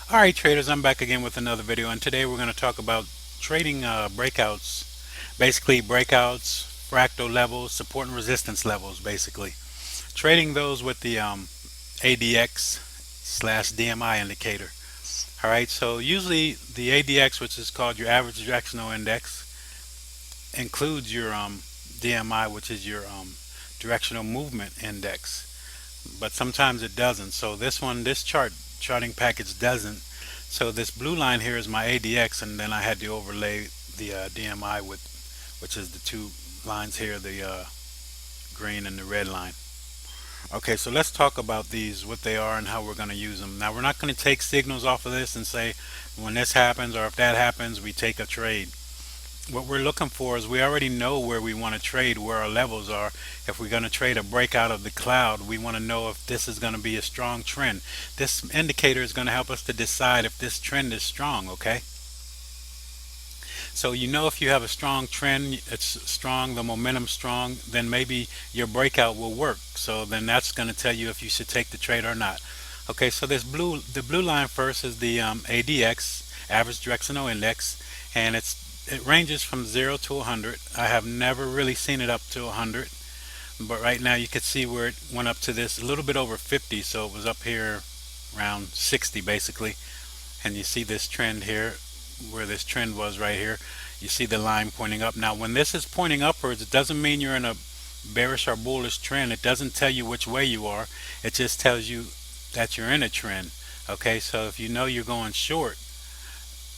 Alright traders, I'm back again with another video, and today we're going to talk about trading breakouts. Basically breakouts, fractal levels, support and resistance levels basically. Trading those with the ADX slash DMI indicator. Alright, so usually the ADX, which is called your average directional index, includes your DMI, which is your directional movement index. But sometimes it doesn't. So this charting package doesn't. So this blue line here is my ADX, and then I had to overlay the DMI with, which is the two lines here, the green and the red line. Okay, so let's talk about these, what they are and how we're going to use them. Now we're not going to take signals off of this and say when this happens or if that happens we take a trade. What we're looking for is we already know where we want to trade, where our levels are. If we're going to trade a breakout of the cloud, we want to know if this is going to be a strong trend. This indicator is going to help us to decide if this trend is strong, okay? So you know if you have a strong trend, it's strong, the momentum's strong, then maybe your breakout will work. So then that's going to tell you if you should take the trade or not. Okay, so the blue line first is the ADX, average directional index, and it ranges from 0 to 100. I have never really seen it up to 100, but right now you can see where it went up to this a little bit over 50, so it was up here around 60 basically. And you see this trend here, where this trend was right here. You see the line pointing up. Now when this is pointing upwards, it doesn't mean you're in a bearish or bullish trend. It doesn't tell you which way you are. It just tells you that you're in a trend. Okay, so if you know you're going short,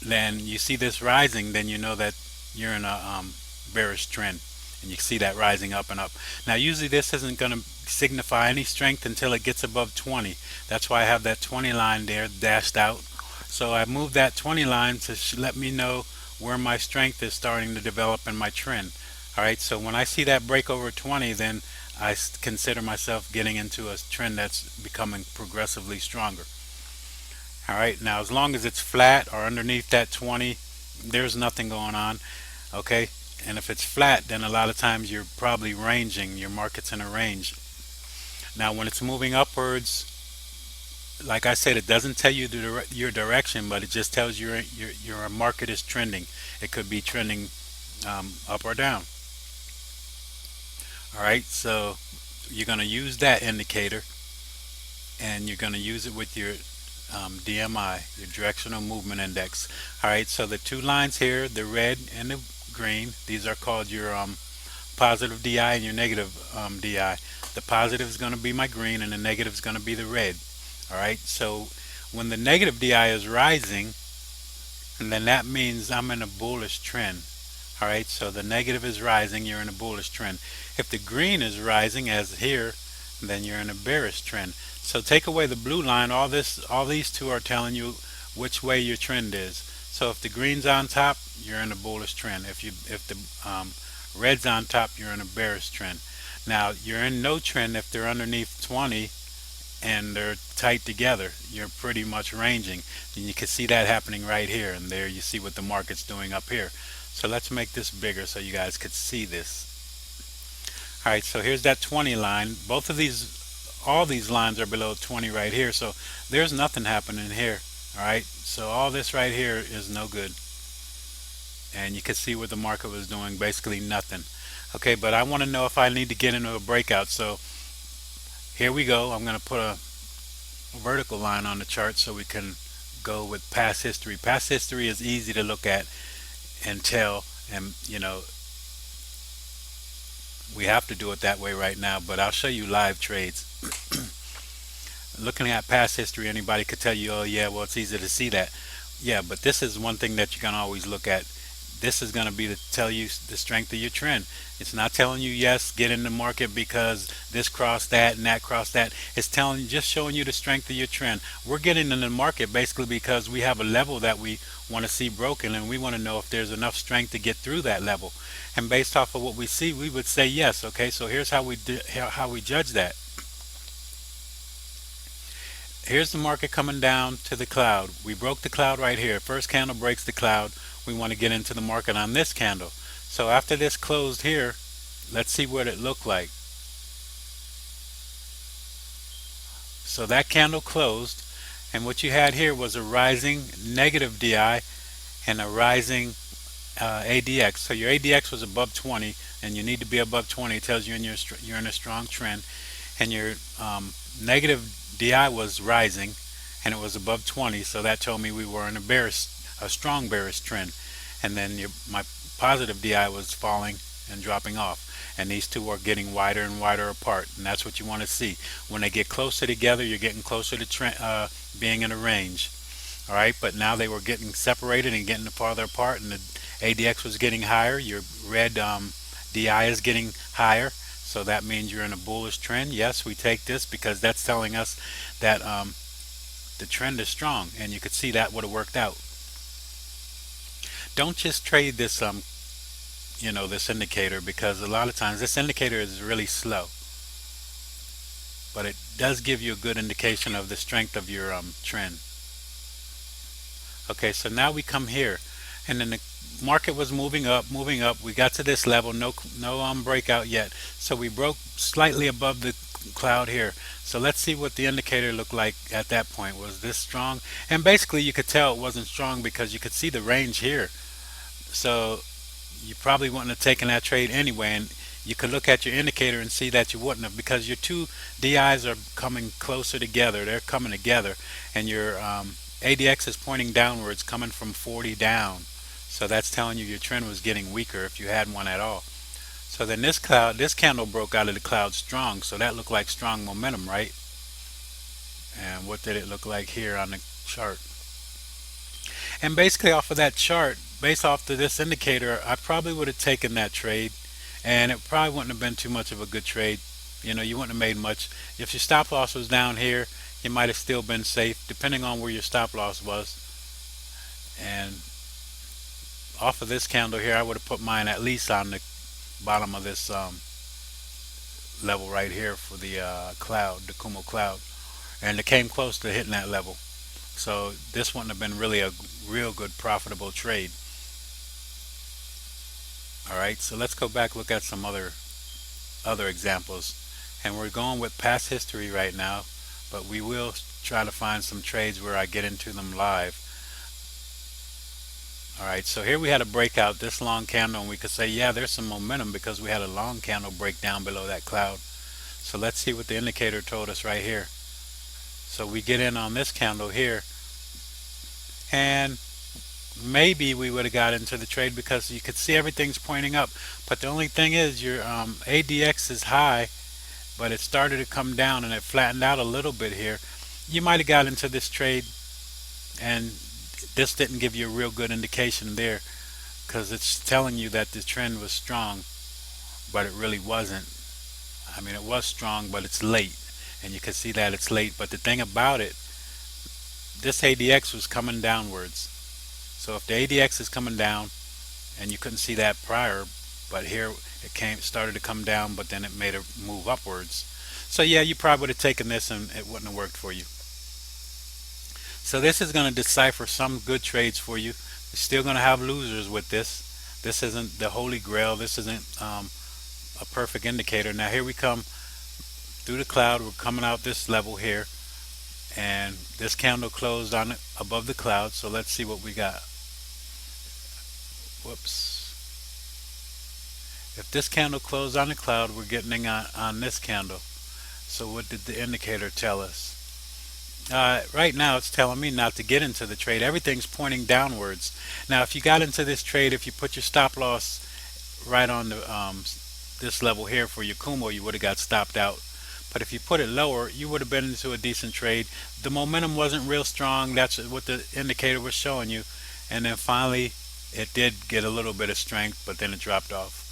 then you see this rising, then you know that you're in a bearish trend, and you see that rising up and up. Now usually this isn't going to signify any strength until it gets above 20. That's why I have that 20 line there dashed out. So I moved that 20 line to let me know where my strength is starting to develop in my trend. Alright, so when I see that break over 20, then I consider myself getting into a trend that's becoming progressively stronger. Alright, now as long as it's flat or underneath that 20, there's nothing going on. Okay, and if it's flat, then a lot of times you're probably ranging, your market's in a range. Now when it's moving upwards, like I said, it doesn't tell you your direction, but it just tells you your market is trending. It could be trending up or down. Alright, so you're going to use that indicator, and you're going to use it with your DMI, your directional movement index. Alright, so the two lines here, the red and the green, these are called your positive DI and your negative DI. The positive is going to be my green and the negative is going to be the red. Alright, so when the negative DI is rising, and then that means I'm in a bullish trend. Alright, so the negative is rising, you're in a bullish trend. If the green is rising, as here, then you're in a bearish trend. So take away the blue line, all these two are telling you which way your trend is. So if the green's on top, you're in a bullish trend. If the red's on top, you're in a bearish trend. Now you're in no trend if they're underneath 20 and they're tight together. You're pretty much ranging, and you can see that happening right here, and there you see what the market's doing up here. So let's make this bigger so you guys could see this. Alright, so here's that 20 line. Both of these, all these lines are below 20 right here, so there's nothing happening here. Alright, so all this right here is no good, and you can see what the market was doing, basically nothing. Okay, but I want to know if I need to get into a breakout. So here we go. I'm going to put a vertical line on the chart so we can go with past history. Past history is easy to look at and tell, and you know, we have to do it that way right now, but I'll show you live trades. Looking at past history, anybody could tell you, oh yeah, well it's easy to see that. Yeah, but this is one thing that you can always look at. This is going to be to tell you the strength of your trend. It's not telling you, yes, get in the market because this crossed that and that crossed that. It's telling you, just showing you the strength of your trend. We're getting in the market basically because we have a level that we want to see broken, and we want to know if there's enough strength to get through that level. And based off of what we see, we would say yes. Okay, so here's how we judge that. Here's the market coming down to the cloud. We broke the cloud right here. First candle breaks the cloud. We want to get into the market on this candle. So after this closed here, let's see what it looked like. So that candle closed, And what you had here was a rising negative DI and a rising ADX. So your ADX was above 20, and you need to be above 20. It tells you you're in a strong trend, and your negative DI was rising, and it was above 20. So that told me we were in a strong bearish trend. And then my positive DI was falling and dropping off, and these two are getting wider and wider apart, and that's what you want to see. When they get closer together, you're getting closer to being in a range. All right, but now they were getting separated and getting farther apart, and the ADX was getting higher. Your red DI is getting higher, so that means you're in a bullish trend. Yes, we take this because that's telling us that the trend is strong, and you could see that would have worked out. Don't just trade this this indicator, because a lot of times this indicator is really slow, but it does give you a good indication of the strength of your trend. Okay, so now we come here, and then the market was moving up, moving up. We got to this level, no breakout yet. So we broke slightly above the cloud here. So let's see what the indicator looked like at that point. Was this strong? And basically you could tell it wasn't strong because you could see the range here. So you probably wouldn't have taken that trade anyway, and you could look at your indicator and see that you wouldn't have, because your two DIs are coming closer together. They're coming together, and your ADX is pointing downwards, coming from 40 down. So that's telling you your trend was getting weaker if you had one at all. So then this candle broke out of the cloud strong, so that looked like strong momentum, right? And what did it look like here on the chart? And basically off of that chart, based off of this indicator, I probably would have taken that trade, and it probably wouldn't have been too much of a good trade. You wouldn't have made much. If your stop loss was down here, you might have still been safe, depending on where your stop loss was. And off of this candle here, I would have put mine at least on the bottom of this level right here for the cloud, the Kumo cloud, and it came close to hitting that level. So this wouldn't have been really a real good profitable trade. All right, so let's go back, look at some other examples, and we're going with past history right now, but we will try to find some trades where I get into them live. All right, so here we had a breakout, this long candle, and we could say, yeah, there's some momentum because we had a long candle break down below that cloud. So let's see what the indicator told us right here. So we get in on this candle here, and maybe we would have got into the trade because you could see everything's pointing up. But the only thing is your ADX is high, but it started to come down and it flattened out a little bit here. You might have got into this trade, and this didn't give you a real good indication there, because it's telling you that the trend was strong, but it really wasn't. I mean, it was strong, but it's late, and you can see that it's late. But the thing about it, this ADX was coming downwards. So if the ADX is coming down, and you couldn't see that prior, but here it started to come down, but then it made a move upwards. So yeah, you probably would have taken this and it wouldn't have worked for you. So this is going to decipher some good trades for you. You're still going to have losers with this. This isn't the holy grail. This isn't a perfect indicator. Now here we come through the cloud. We're coming out this level here, and this candle closed on it above the cloud. So let's see what we got. Whoops. If this candle closed on the cloud, we're getting on this candle. So what did the indicator tell us? Right now it's telling me not to get into the trade. Everything's pointing downwards. Now if you got into this trade, if you put your stop loss right on the this level here for your Kumo, you would have got stopped out. But if you put it lower, you would have been into a decent trade. The momentum wasn't real strong. That's what the indicator was showing you. And then finally it did get a little bit of strength, but then it dropped off.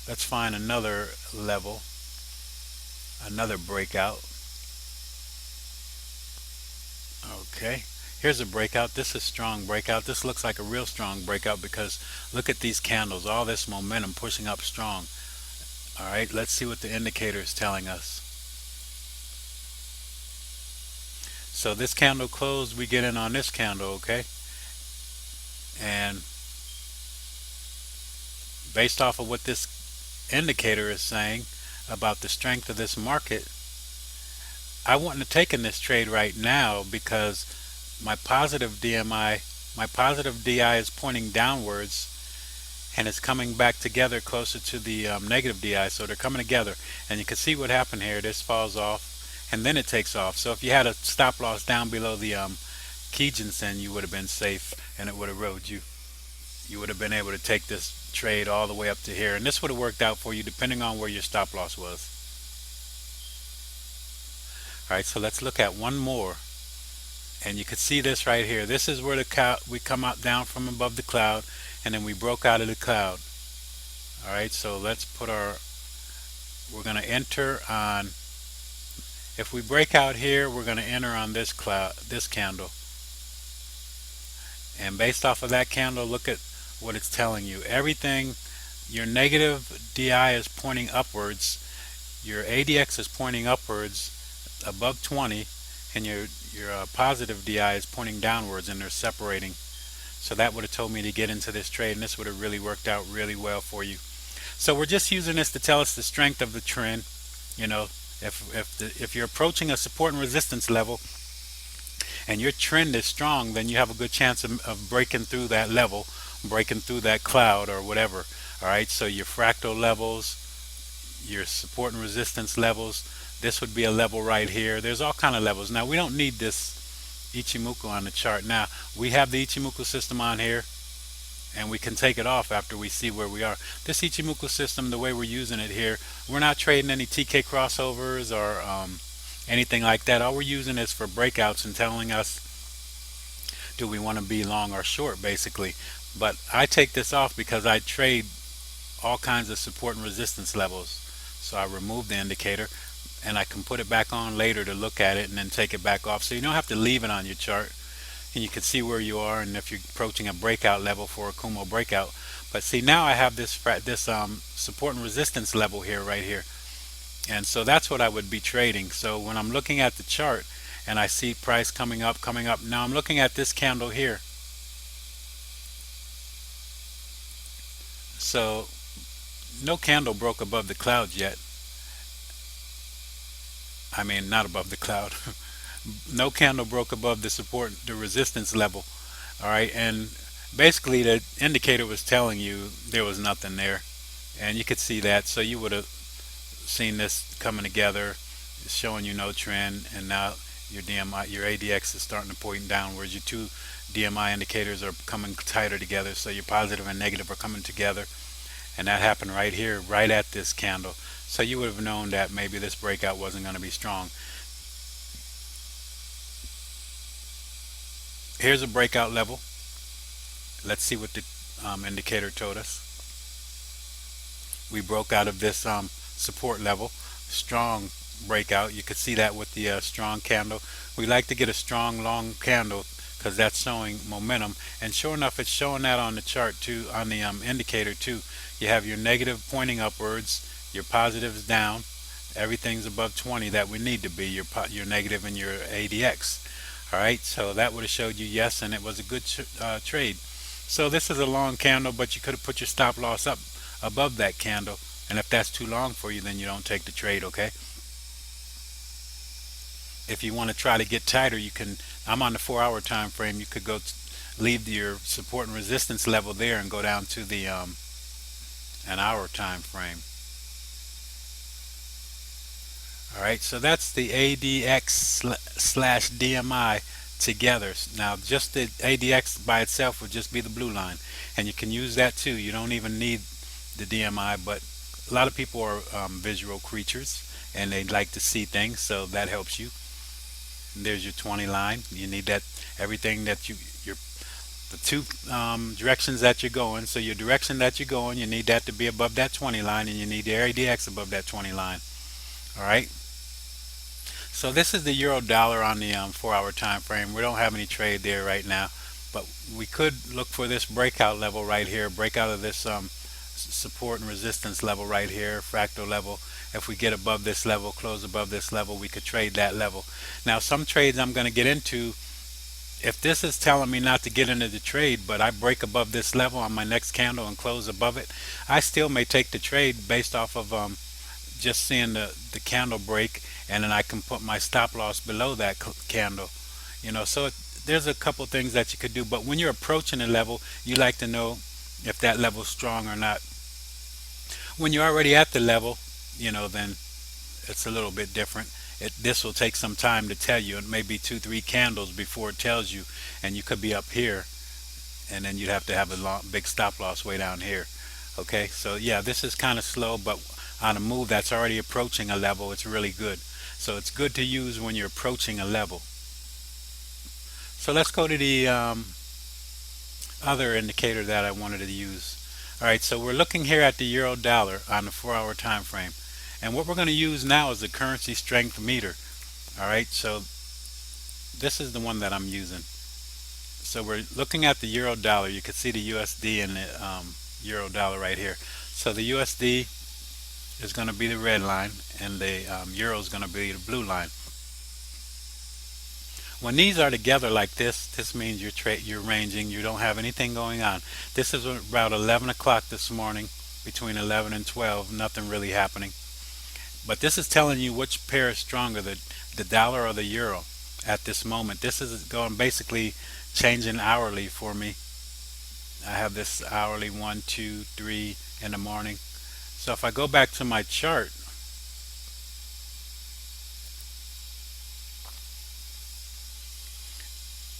Let's find another level, another breakout. Okay, here's a breakout. This is a strong breakout. This looks like a real strong breakout because look at these candles, all this momentum pushing up strong. All right, let's see what the indicator is telling us. So this candle closed, we get in on this candle, okay? And based off of what this indicator is saying about the strength of this market, I wouldn't have taken this trade right now because my positive DMI, my positive DI is pointing downwards and it's coming back together closer to the negative DI. So they're coming together, and you can see what happened here. This falls off, and then it takes off. So if you had a stop loss down below the Kijinsen, you would have been safe, and it would have rode you. You would have been able to take this trade all the way up to here, and this would have worked out for you depending on where your stop loss was. All right, so let's look at one more, and you can see this right here. This is where the cloud, we come out down from above the cloud, and then we broke out of the cloud. All right, so let's put our, we're going to enter on, if we break out here, we're going to enter on this cloud, this candle. And based off of that candle, look at what it's telling you. Everything, your negative DI is pointing upwards, your ADX is pointing upwards above 20, and your positive DI is pointing downwards, and they're separating. So that would have told me to get into this trade, and this would have really worked out really well for you. So we're just using this to tell us the strength of the trend. You know, if you're approaching a support and resistance level and your trend is strong, then you have a good chance of breaking through that level, breaking through that cloud or whatever. All right, so your fractal levels, your support and resistance levels, this would be a level right here. There's all kind of levels. Now we don't need this Ichimoku on the chart. Now we have the Ichimoku system on here, and we can take it off after we see where we are. This Ichimoku system, the way we're using it here, we're not trading any TK crossovers or anything like that. All we're using is for breakouts and telling us do we want to be long or short, basically. But I take this off because I trade all kinds of support and resistance levels. So I remove the indicator, and I can put it back on later to look at it and then take it back off. So you don't have to leave it on your chart, and you can see where you are and if you're approaching a breakout level for a Kumo breakout. But see, now I have this support and resistance level here, right here. And so that's what I would be trading. So when I'm looking at the chart and I see price coming up, now I'm looking at this candle here. So no candle broke above the clouds yet. I mean, not above the cloud. No candle broke above the support, the resistance level. All right, and basically the indicator was telling you there was nothing there, and you could see that. So you would have seen this coming together, showing you no trend, and now your DMI, your ADX is starting to point downwards. Your two DMI indicators are coming tighter together, so your positive and negative are coming together, and that happened right here, right at this candle. So you would have known that maybe this breakout wasn't going to be strong. Here's a breakout level. Let's see what the indicator told us. We broke out of this support level. Strong breakout. You could see that with the strong candle. We like to get a strong long candle because that's showing momentum, and sure enough, it's showing that on the chart too, on the indicator too. You have your negative pointing upwards, your positives down, everything's above 20 that we need to be, your negative and your ADX. All right, so that would have showed you yes, and it was a good trade. So this is a long candle, but you could have put your stop loss up above that candle, and if that's too long for you, then you don't take the trade. Okay, if you want to try to get tighter, you can, I'm on the 4-hour time frame, you could go leave your support and resistance level there and go down to the an hour time frame. All right, so that's the ADX slash DMI together. Now just the ADX by itself would just be the blue line, and you can use that too. You don't even need the DMI, but a lot of people are visual creatures and they like to see things, so that helps you. And there's your 20 line. You need that, everything that the two directions that you're going. So your direction that you're going, you need that to be above that 20 line, and you need the ADX above that 20 line. All right. So this is the euro dollar on the 4-hour time frame. We don't have any trade there right now, but we could look for this breakout level right here, break out of this support and resistance level right here, fractal level. If we get above this level, close above this level, we could trade that level. Now some trades I'm going to get into, if this is telling me not to get into the trade, but I break above this level on my next candle and close above it, I still may take the trade based off of just seeing the candle break and then I can put my stop loss below that candle. So there's a couple things that you could do, but when you're approaching a level, you like to know if that level's strong or not. When you're already at the level, then it's a little bit different. This will take some time to tell you. It may be 2 3 candles before it tells you, and you could be up here, and then you'd have to have a big stop loss way down here. Okay, so yeah, this is kind of slow, but on a move that's already approaching a level, it's really good. So it's good to use when you're approaching a level. So let's go to the other indicator that I wanted to use. All right, so we're looking here at the euro dollar on the 4-hour time frame, and what we're going to use now is the currency strength meter. All right, so this is the one that I'm using. So we're looking at the euro dollar. You can see the USD and the euro dollar right here. So the USD is going to be the red line, and the euro is going to be the blue line. When these are together like this means you're ranging. You don't have anything going on. This is about 11 o'clock this morning, between 11 and 12. Nothing really happening. But this is telling you which pair is stronger, the dollar or the euro at this moment. This is going basically changing hourly for me. I have this hourly 1, 2, 3 in the morning. So if I go back to my chart,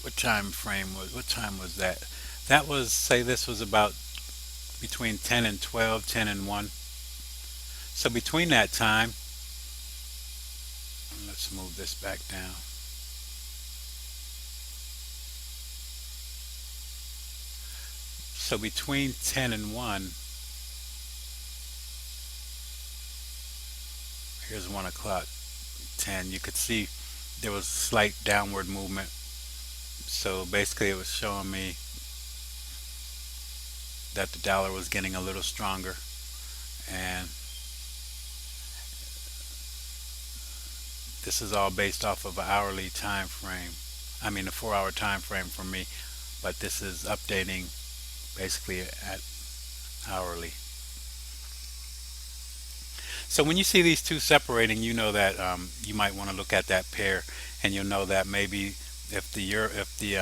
what time was that? That was, say this was about between 10 and 12, 10 and 1. So between that time, let's move this back down. So between 10 and 1, here's 1 o'clock, 10, you could see there was slight downward movement. So basically it was showing me that the dollar was getting a little stronger, and this is all based off of an hourly time frame. I mean a 4-hour time frame for me, but this is updating basically at hourly. So when you see these two separating, you know that you might want to look at that pair, and you'll know that maybe if the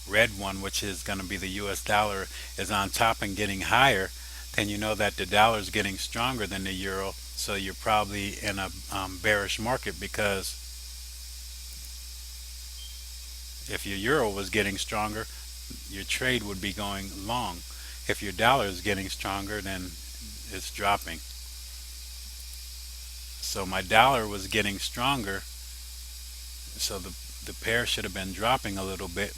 red one, which is going to be the US dollar, is on top and getting higher, then you know that the dollar is getting stronger than the euro. So you're probably in a bearish market, because if your euro was getting stronger, your trade would be going long. If your dollar is getting stronger, then it's dropping. So my dollar was getting stronger, so the pair should have been dropping a little bit.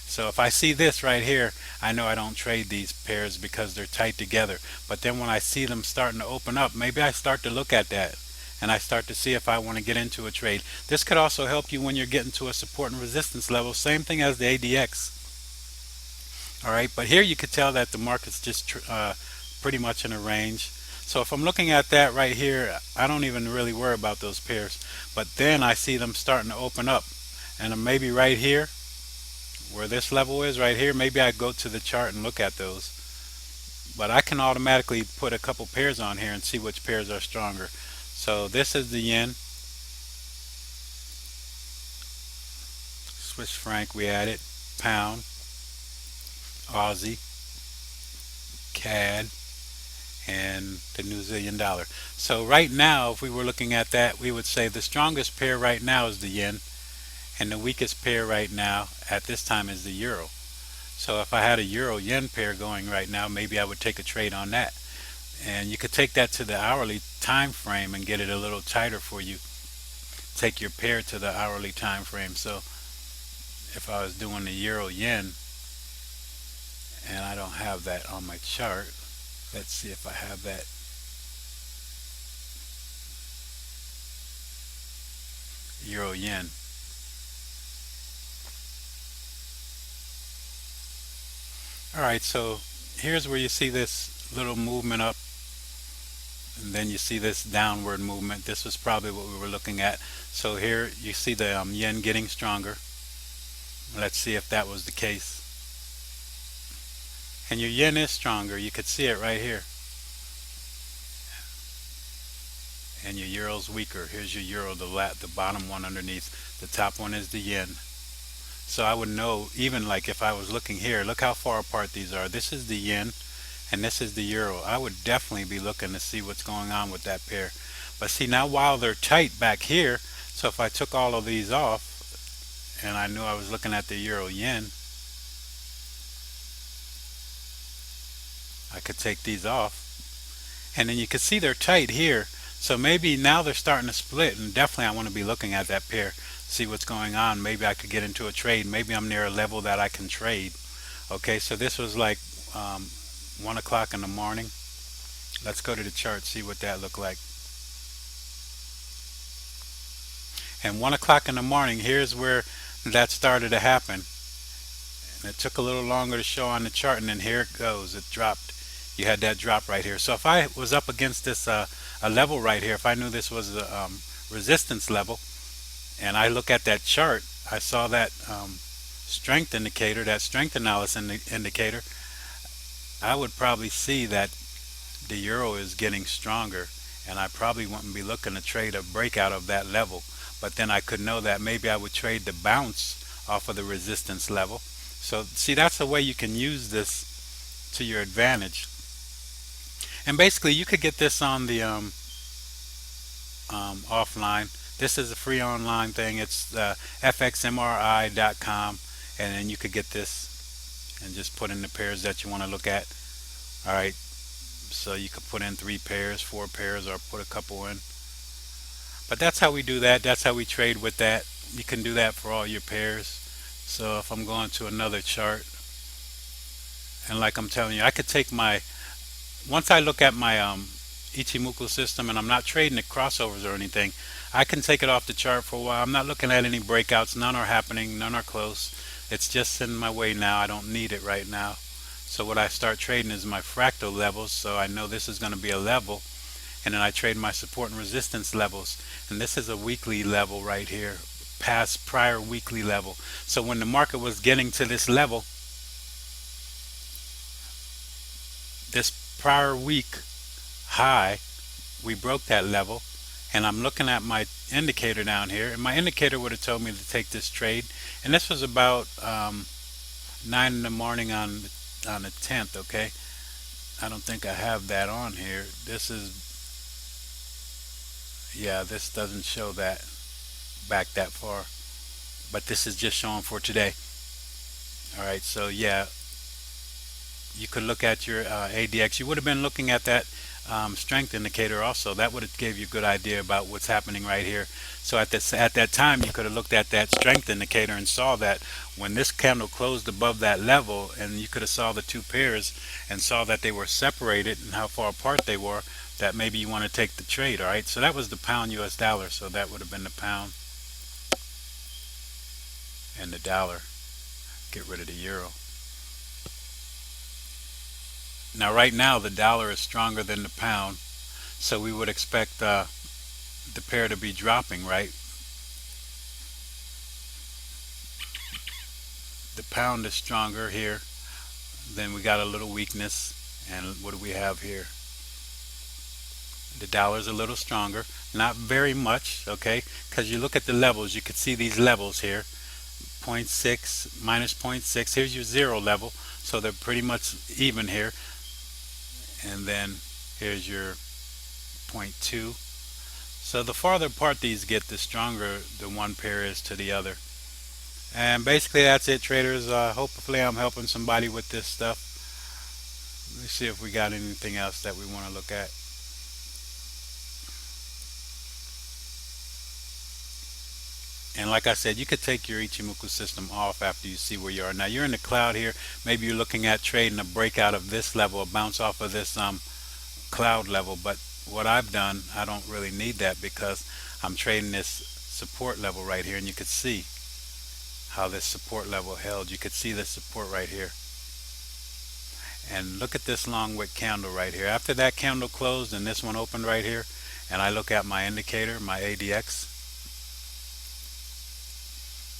So if I see this right here, I know I don't trade these pairs because they're tight together. But then when I see them starting to open up, maybe I start to look at that, and I start to see if I want to get into a trade. This could also help you when you're getting to a support and resistance level. Same thing as the ADX. All right, but here you could tell that the market's just pretty much in a range. So if I'm looking at that right here, I don't even really worry about those pairs. But then I see them starting to open up, and maybe right here, where this level is right here, maybe I go to the chart and look at those. But I can automatically put a couple pairs on here and see which pairs are stronger. So this is the yen, Swiss franc we added, pound, Aussie, CAD, and the New Zealand dollar. So right now, if we were looking at that, we would say the strongest pair right now is the yen, and the weakest pair right now at this time is the euro. So if I had a euro yen pair going right now, maybe I would take a trade on that. And you could take that to the hourly time frame and get it a little tighter for you. Take your pair to the hourly time frame. So if I was doing the euro yen, and I don't have that on my chart, let's see if I have that. Euro yen. Alright, so here's where you see this little movement up, and then you see this downward movement. This was probably what we were looking at. So here you see the yen getting stronger. Let's see if that was the case. And your yen is stronger. You could see it right here. and your euro's weaker. Here's your euro, the bottom one underneath. The top one is the yen. So I would know, even like if I was looking here, look how far apart these are. This is the yen and this is the euro. I would definitely be looking to see what's going on with that pair. But see, now while they're tight back here, so if I took all of these off and I knew I was looking at the euro yen, I could take these off, and then you can see they're tight here. So maybe now they're starting to split, and definitely I want to be looking at that pair, see what's going on. Maybe I could get into a trade. Maybe I'm near a level that I can trade. Okay, so this was like 1 o'clock in the morning. Let's go to the chart, see what that looked like. And 1 o'clock in the morning, here's where that started to happen. And it took a little longer to show on the chart, and then here it goes. It dropped. You had that drop right here. So if I was up against this a level right here, if I knew this was a resistance level, and I look at that chart, I saw that strength indicator, that strength analysis indicator, I would probably see that the euro is getting stronger, and I probably wouldn't be looking to trade a breakout of that level. But then I could know that maybe I would trade the bounce off of the resistance level. So see, that's a way you can use this to your advantage. And basically you could get this on the offline. This is a free online thing. It's fxmri.com, and then you could get this and just put in the pairs that you want to look at. All right, so you could put in 3 pairs, 4 pairs, or put a couple in. But that's how we do that. That's how we trade with that. You can do that for all your pairs. So if I'm going to another chart, and like I'm telling you, I could take my, once I look at my Ichimoku system and I'm not trading the crossovers or anything, I can take it off the chart for a while. I'm not looking at any breakouts. None are happening. None are close. It's just in my way now. I don't need it right now. So what I start trading is my fractal levels. So I know this is going to be a level. And then I trade my support and resistance levels. And this is a weekly level right here, past prior weekly level. So when the market was getting to this level, this prior week high, we broke that level, and I'm looking at my indicator down here, and my indicator would have told me to take this trade, and this was about 9 in the morning on the 10th. Okay, I don't think I have that on here. This is, yeah, this doesn't show that back that far, but this is just showing for today. All right, so yeah, you could look at your ADX. You would have been looking at that strength indicator also. That would have gave you a good idea about what's happening right here. So at that time, you could have looked at that strength indicator and saw that when this candle closed above that level, and you could have saw the 2 pairs and saw that they were separated and how far apart they were, that maybe you want to take the trade. All right, so that was the pound US dollar. So that would have been the pound and the dollar. Get rid of the euro. Now right now the dollar is stronger than the pound, so we would expect the pair to be dropping, right? The pound is stronger here, then we got a little weakness, and what do we have here? The dollar's a little stronger, not very much, okay? Because you look at the levels, you could see these levels here, 0.6 minus 0.6. Here's your 0 level, so they're pretty much even here. And then here's your 0.2. So the farther apart these get, the stronger the one pair is to the other. And basically that's it, traders. Hopefully I'm helping somebody with this stuff. Let's see if we got anything else that we want to look at. And like I said, you could take your Ichimoku system off after you see where you are. Now you're in the cloud here. Maybe you're looking at trading a breakout of this level, a bounce off of this cloud level. But what I've done, I don't really need that because I'm trading this support level right here. And you could see how this support level held. You could see this support right here. And look at this long wick candle right here. After that candle closed and this one opened right here, and I look at my indicator, my ADX,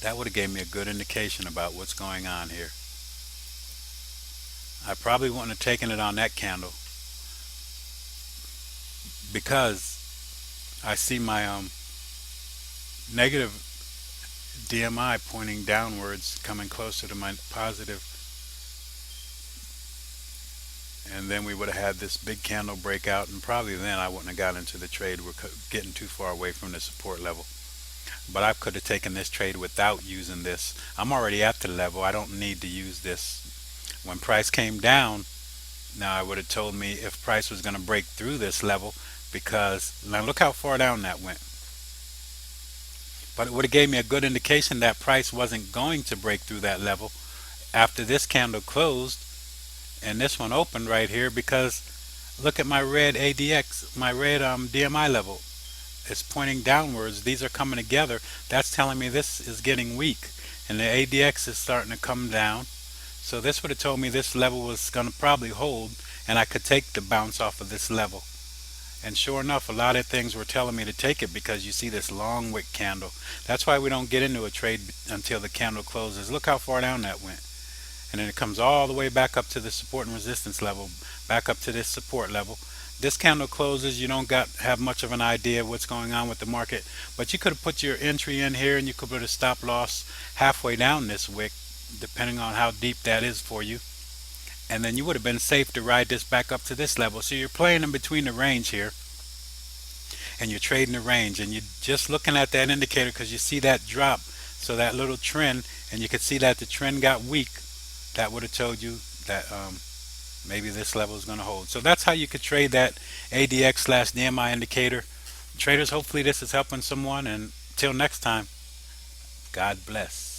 that would have gave me a good indication about what's going on here. I probably wouldn't have taken it on that candle because I see my negative DMI pointing downwards, coming closer to my positive, and then we would have had this big candle breakout, and probably then I wouldn't have got into the trade. We're getting too far away from the support level. But I could have taken this trade without using this. I'm already at the level. I don't need to use this. When price came down, now I would have told me if price was going to break through this level, because now look how far down that went. But it would have gave me a good indication that price wasn't going to break through that level after this candle closed and this one opened right here, because look at my red ADX, my red DMI level. It's pointing downwards. These are coming together. That's telling me this is getting weak, and the ADX is starting to come down. So this would have told me this level was going to probably hold, and I could take the bounce off of this level. And sure enough, a lot of things were telling me to take it, because you see this long wick candle. That's why we don't get into a trade until the candle closes. Look how far down that went. And then it comes all the way back up to the support and resistance level, back up to this support level. This candle closes, you don't have much of an idea of what's going on with the market, but you could have put your entry in here, and you could put a stop loss halfway down this wick, depending on how deep that is for you, and then you would have been safe to ride this back up to this level. So you're playing in between the range here, and you're trading the range, and you're just looking at that indicator because you see that drop, so that little trend, and you could see that the trend got weak. That would have told you that maybe this level is going to hold. So that's how you could trade that ADX slash DMI indicator. Traders, hopefully this is helping someone, and until next time, God bless.